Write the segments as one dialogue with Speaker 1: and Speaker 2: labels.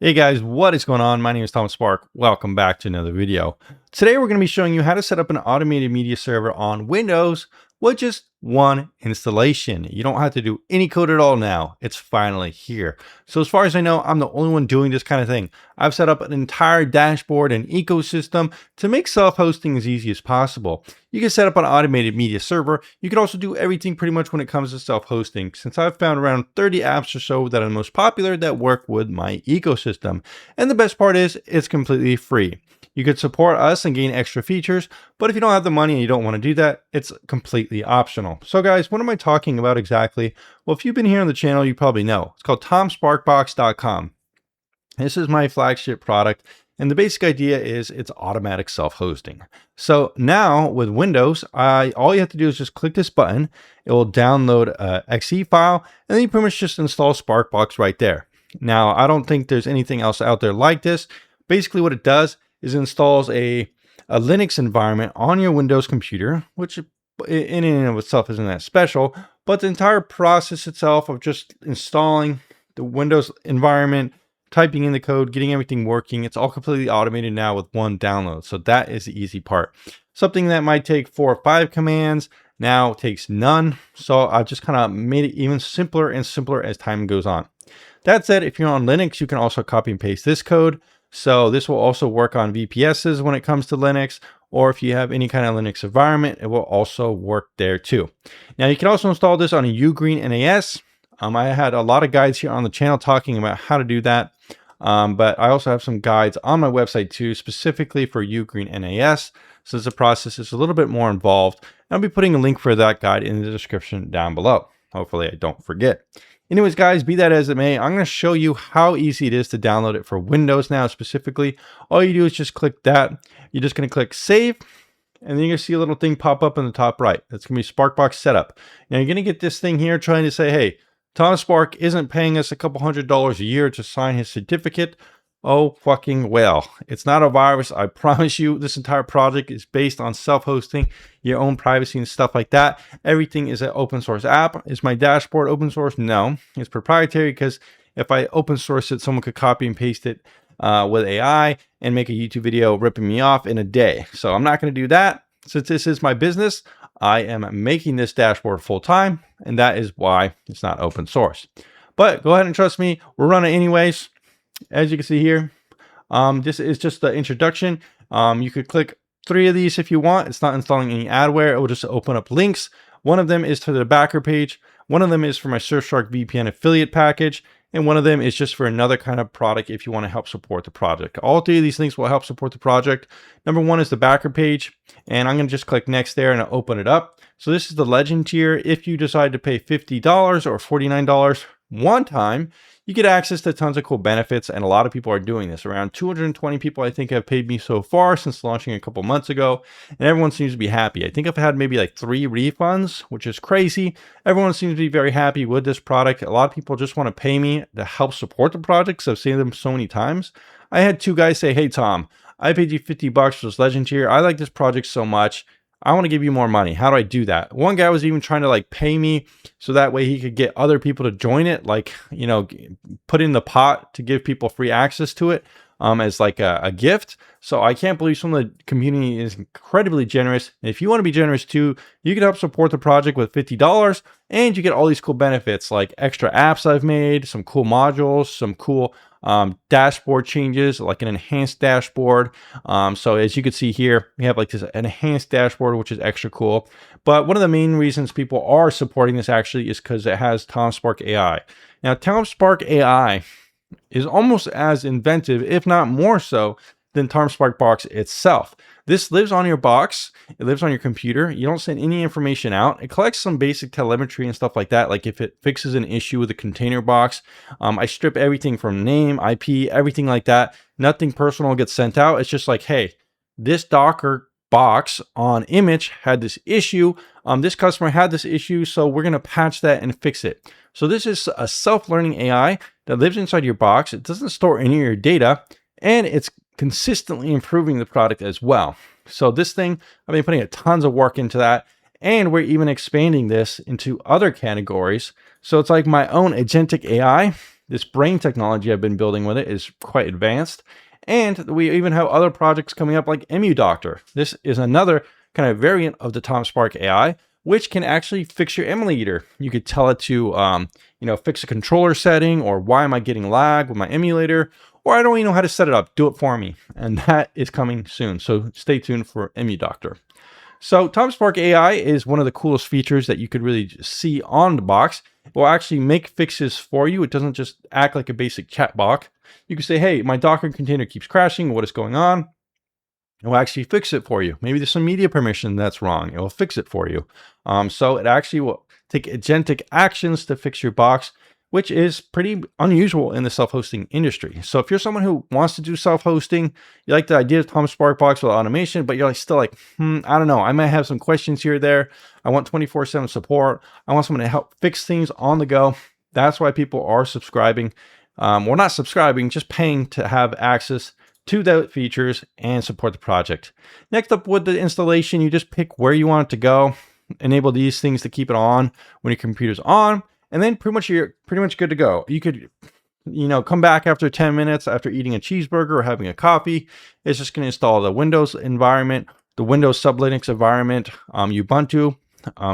Speaker 1: Hey guys, what is going on? My name is TomSpark. Welcome back to another video. Today we're going to be showing you how to set up an automated media server on Windows with just one installation. You don't have to do any code at all now. It's finally here. So as far as I know, I'm the only one doing this kind of thing. I've set up an entire dashboard and ecosystem to make self-hosting as easy as possible. You can set up an automated media server. You can also do everything pretty much when it comes to self-hosting, since I've found around 30 apps or so that are the most popular that work with my ecosystem. And the best part is it's completely free. You could support us and gain extra features, but if you don't have the money and you don't want to do that, it's completely optional. So guys, what am I talking about exactly? Well, if you've been here on the channel, you probably know. It's called TomSparkBox.com. This is my flagship product, and the basic idea is it's automatic self-hosting. So now with Windows, all you have to do is just click this button. It will download a .exe file, and then you pretty much just install SparkBox right there. Now, I don't think there's anything else out there like this. Basically what it does is installs a Linux environment on your Windows computer, which in and of itself isn't that special, but the entire process itself of just installing the Windows environment, typing in the code, getting everything working, it's all completely automated now with one download. So that is the easy part. Something that might take 4 or 5 commands now takes none. So I just kind of made it even simpler and simpler as time goes on. That said, if you're on Linux, you can also copy and paste this code. So this will also work on VPSs when it comes to Linux, or if you have any kind of Linux environment, it will also work there too. Now you can also install this on a UGREEN NAS. I had a lot of guides here on the channel talking about how to do that. But I also have some guides on my website too, specifically for UGREEN NAS, since the process is a little bit more involved. I'll be putting a link for that guide in the description down below. Hopefully I don't forget. Anyways, guys, be that as it may, I'm going to show you how easy it is to download it for Windows now specifically. All you do is just click that. You're just going to click save, and then you're going to see a little thing pop up in the top right. That's going to be SparkBox setup. Now you're going to get this thing here trying to say, hey, TomSpark isn't paying us a couple $100s a year to sign his certificate. Oh, fucking well. It's not a virus. I promise you, this entire project is based on self-hosting, your own privacy and stuff like that. Everything is an open source app. Is my dashboard open source? No, it's proprietary, because if I open source it, someone could copy and paste it with AI and make a YouTube video ripping me off in a day. So I'm not going to do that. Since this is my business, I am making this dashboard full time, and that is why it's not open source. But go ahead and trust me, we're running anyways. As you can see here, this is just the introduction. You could click 3 of these if you want. It's not installing any adware. It will just open up links. One of them is to the backer page. One of them is for my Surfshark VPN affiliate package. And one of them is just for another kind of product if you want to help support the project. All 3 of these links will help support the project. Number 1 is the backer page. And I'm going to just click next there and I'll open it up. So this is the Legend tier. If you decide to pay $50 or $49 one time, you get access to tons of cool benefits, and a lot of people are doing this. Around 220 people, I think, have paid me so far since launching a couple months ago, and everyone seems to be happy. I think I've had maybe like 3 refunds, which is crazy. Everyone seems to be very happy with this product. A lot of people just want to pay me to help support the project, because I've seen them so many times. I had 2 guys say, hey, Tom, I paid you $50 for this Legend tier. I like this project so much. I want to give you more money. How do I do that? One guy was even trying to like pay me so that way he could get other people to join it, like, you know, put in the pot to give people free access to it as like a gift. So I can't believe some of the community is incredibly generous. And if you want to be generous too, you can help support the project with $50, and you get all these cool benefits like extra apps I've made, some cool modules, some cool dashboard changes, like an enhanced dashboard. So as you can see here, we have like this enhanced dashboard, which is extra cool. But one of the main reasons people are supporting this actually is because it has TomSpark AI. Now, TomSpark AI is almost as inventive, if not more so, than TomSparkBox itself. This lives on your box. It lives on your computer. You don't send any information out. It collects some basic telemetry and stuff like that. Like if it fixes an issue with a container box, I strip everything from name, IP, everything like that. Nothing personal gets sent out. It's just like, hey, this Docker box on image had this issue. This customer had this issue, so we're going to patch that and fix it. So this is a self-learning AI that lives inside your box. It doesn't store any of your data, and it's consistently improving the product as well. So this thing, I've been putting tons of work into that, and we're even expanding this into other categories. So it's like my own agentic AI this brain technology I've been building with it is quite advanced. And we even have other projects coming up like EmuDoctor. This is another kind of variant of the TomSpark AI, which can actually fix your emulator. You could tell it to, fix a controller setting, or why am I getting lag with my emulator, or I don't even know how to set it up. Do it for me. And that is coming soon. So stay tuned for EmuDoctor. So TomSpark AI is one of the coolest features that you could really see on the box. It will actually make fixes for you. It doesn't just act like a basic chat box. You can say, hey, my Docker container keeps crashing. What is going on? It will actually fix it for you. Maybe there's some media permission that's wrong. It will fix it for you. So it actually will take agentic actions to fix your box, which is pretty unusual in the self-hosting industry. So if you're someone who wants to do self-hosting, you like the idea of TomSparkBox with automation, but you're still like, I don't know, I might have some questions here or there. I want 24/7 support. I want someone to help fix things on the go. That's why people are subscribing. Well, not subscribing, just paying to have access to the features and support the project. Next up with the installation, you just pick where you want it to go, enable these things to keep it on when your computer's on, and then you're pretty much good to go. You could, come back after 10 minutes after eating a cheeseburger or having a coffee. It's just going to install the Windows environment, the Windows sub-Linux environment, Ubuntu.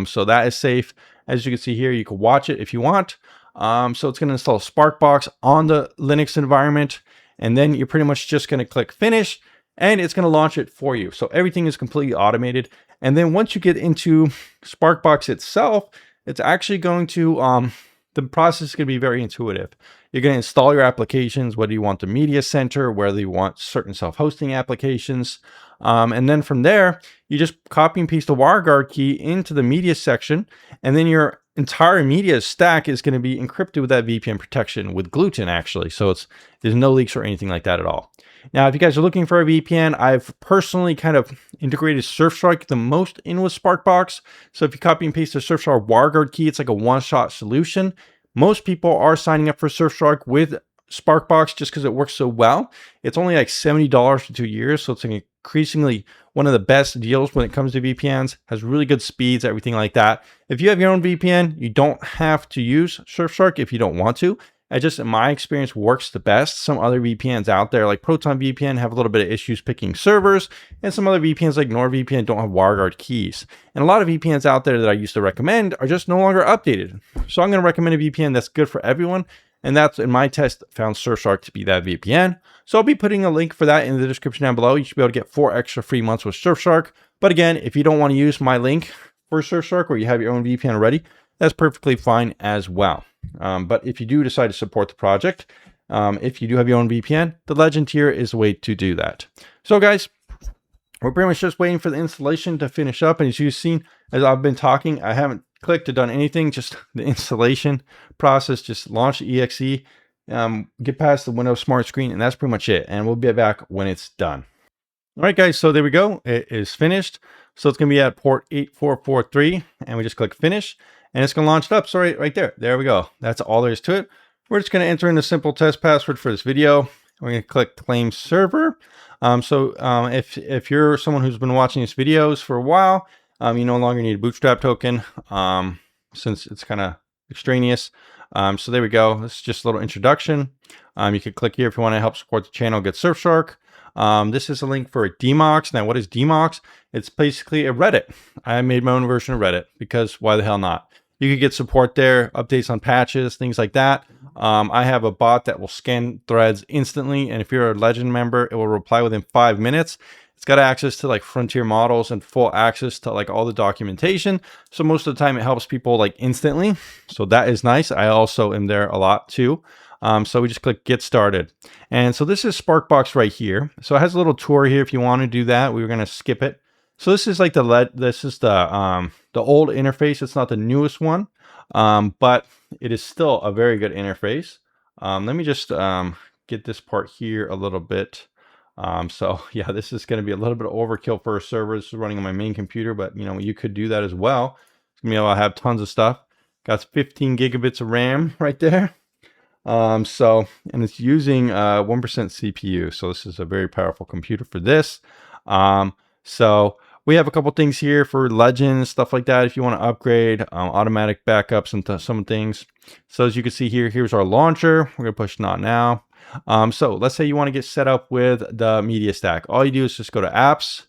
Speaker 1: So that is safe. As you can see here, you can watch it if you want. So it's going to install SparkBox on the Linux environment. And then you're pretty much just going to click finish, and it's going to launch it for you. So everything is completely automated. And then once you get into SparkBox itself, it's actually going to, the process is going to be very intuitive. You're going to install your applications, whether you want the media center, whether you want certain self-hosting applications. And then from there, you just copy and paste the WireGuard key into the media section, and then your entire media stack is going to be encrypted with that VPN protection with Gluetun, actually. So there's no leaks or anything like that at all. Now, if you guys are looking for a VPN, I've personally kind of integrated Surfshark the most in with SparkBox. So if you copy and paste the Surfshark WireGuard key, it's like a one-shot solution. Most people are signing up for Surfshark with SparkBox just because it works so well. It's only like $70 for 2 years. So it's increasingly one of the best deals when it comes to VPNs, has really good speeds, everything like that. If you have your own VPN, you don't have to use Surfshark if you don't want to. It just, in my experience, works the best. Some other VPNs out there, like Proton VPN, have a little bit of issues picking servers, and some other VPNs like NordVPN don't have WireGuard keys. And a lot of VPNs out there that I used to recommend are just no longer updated. So I'm going to recommend a VPN that's good for everyone. And that's, in my test, found Surfshark to be that VPN. So I'll be putting a link for that in the description down below. You should be able to get 4 extra free months with Surfshark. But again, if you don't want to use my link for Surfshark, or you have your own VPN already, that's perfectly fine as well. But if you do decide to support the project, if you do have your own VPN, the Legend tier is the way to do that. So guys, we're pretty much just waiting for the installation to finish up. And as you've seen, as I've been talking, I haven't clicked or done anything, just the installation process, just launch the exe, get past the Windows Smart Screen, and that's pretty much it. And we'll be back when it's done. All right, guys, so there we go. It is finished. So it's going to be at port 8443, and we just click finish, and it's going to launch it up. So right there. There we go. That's all there is to it. We're just going to enter in a simple test password for this video. We're going to click claim server. If you're someone who's been watching these videos for a while, you no longer need a bootstrap token, since it's kind of extraneous. So there we go. This is just a little introduction. You can click here if you want to help support the channel, get Surfshark. This is a link for Demox. Now, what is Demox? It's basically a Reddit. I made my own version of Reddit because why the hell not? You could get support there, updates on patches, things like that. I have a bot that will scan threads instantly. And if you're a Legend member, it will reply within 5 minutes. It's got access to like frontier models and full access to like all the documentation. So most of the time it helps people like instantly. So that is nice. I also am there a lot too. So we just click get started. And so this is SparkBox right here. So it has a little tour here if you want to do that. We were going to skip it. So this is like the old interface. It's not the newest one, but it is still a very good interface. Let me just get this part here a little bit. So yeah, this is going to be a little bit of overkill for a server. This is running on my main computer, but you could do that as well. It's going to be able to have tons of stuff. Got 15 gigabits of RAM right there. And it's using 1% CPU. So this is a very powerful computer for this. So We have a couple things here for legends, stuff like that. If you want to upgrade, automatic backups and some things. So as you can see here, here's our launcher. We're gonna push not now. So let's say you want to get set up with the media stack. All you do is just go to apps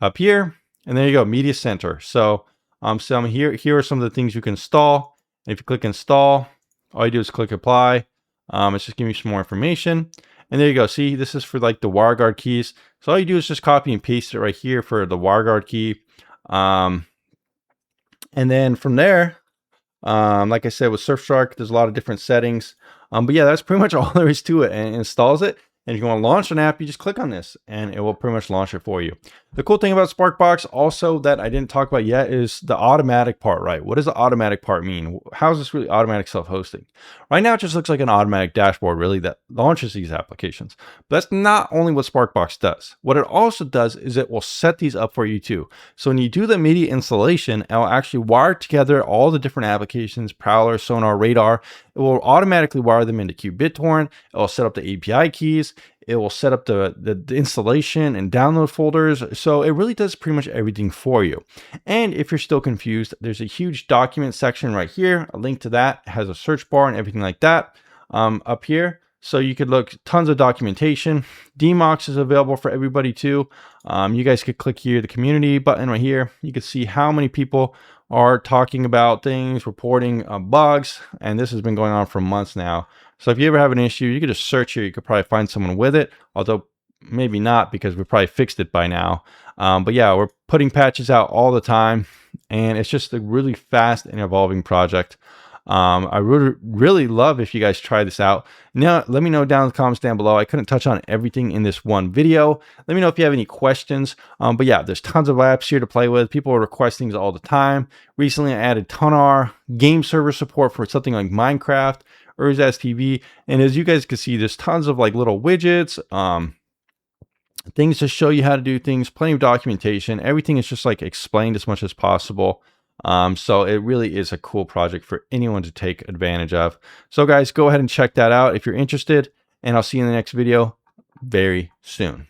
Speaker 1: up here, and there you go, media center. So here are some of the things you can install. And if you click install, all you do is click apply. It's just giving you some more information. And there you go. See, this is for like the WireGuard keys. So all you do is just copy and paste it right here for the WireGuard key. And then from there, like I said, with Surfshark, there's a lot of different settings. But yeah, that's pretty much all there is to it, and it installs it. And if you want to launch an app, you just click on this and it will pretty much launch it for you. The cool thing about SparkBox also that I didn't talk about yet is the automatic part, right? What does the automatic part mean? How is this really automatic self-hosting? Right now, it just looks like an automatic dashboard really that launches these applications. But that's not only what SparkBox does. What it also does is it will set these up for you too. So when you do the media installation, it will actually wire together all the different applications, Prowlarr, Sonarr, Radarr. It will automatically wire them into qBittorrent. It will set up the API keys. It will set up the installation and download folders. So it really does pretty much everything for you. And if you're still confused, there's a huge document section right here. A link to that has a search bar and everything like that up here. So you could look tons of documentation. Demox is available for everybody too. You guys could click here, the community button right here. You can see how many people are talking about things, reporting bugs, and this has been going on for months now. So if you ever have an issue, you could just search here. You could probably find someone with it, although maybe not because we probably fixed it by now. But yeah, we're putting patches out all the time, and it's just a really fast and evolving project. I really love if you guys try this out. Now, let me know down in the comments down below. I couldn't touch on everything in this one video. Let me know if you have any questions. But yeah, there's tons of apps here to play with. People request things all the time. Recently, I added Sonarr, game server support for something like Minecraft, Urzaz TV. And as you guys can see, there's tons of like little widgets, things to show you how to do things, plenty of documentation. Everything is just like explained as much as possible. So it really is a cool project for anyone to take advantage of. So guys, go ahead and check that out if you're interested, and I'll see you in the next video very soon.